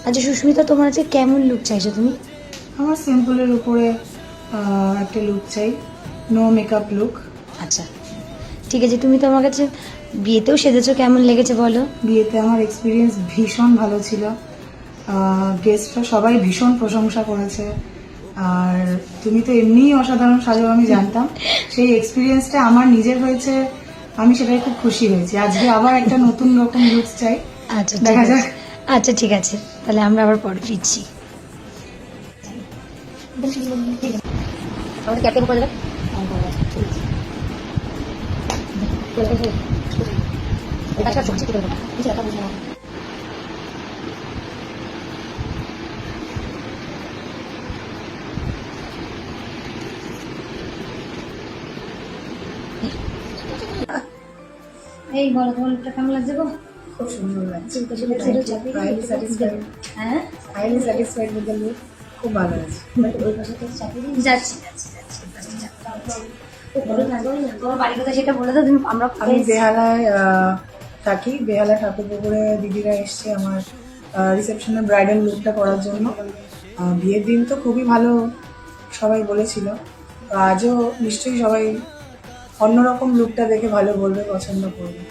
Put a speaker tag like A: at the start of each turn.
A: আচ্ছা সুস্মিতা, তোমার আজকে কেমন লুক চাইছো তুমি?
B: আমার সিম্পলের উপরে একটা লুক চাই, নো মেকআপ লুক।
A: আচ্ছা ঠিক আছে, তুমি তো আমার কাছে বিয়েতেও সেজেছো, কেমন লেগেছে বলো?
B: বিয়েতে আমার এক্সপিরিয়েন্স ভীষণ ভালো ছিল, গেস্টরা সবাই ভীষণ প্রশংসা করেছে। আর তুমি তো এমনিই অসাধারণ সাজো, আমি জানতাম। সেই এক্সপিরিয়েন্সটা আমার নিজের হয়েছে, আমি সেটাই খুব খুশি হয়েছি। আজকে আবার একটা নতুন রকম লুক চাই,
A: আচ্ছা ঠিক
B: দেখা
A: আছে।
B: যাক।
A: আচ্ছা ঠিক আছে, তাহলে আমরা আবার পরে ফিরছি। আমাদের ক্যাব করে দেবে। এই বলো, তোমার লুকটা কেমন লাগছে গো?
B: খুব সুন্দর লাগছে,
A: হাইলি স্যাটিসফাইড। হ্যাঁ,
B: highly satisfied with the look, খুব ভালো আছে।
A: ওই পাশে থেকে চাপিয়ে দিই। যাচ্ছি যাচ্ছি যাচ্ছি, ওই পাশে চাপতে হবে। ও, বলো না, তোমার বাড়ি কোথায় সেটা বলে দাও। তুমি আমরা
B: আমি বেহালায় থাকি, বেহালা ঠাকুরপুকুরে দিদিরা এসছে আমার রিসেপশনের ব্রাইডাল লুকটা করার জন্য। বিয়ের দিন তো খুবই ভালো সবাই বলেছিল, তো আজও নিশ্চয়ই সবাই অন্যরকম লুকটা দেখে ভালো বলবে, পছন্দ করবে।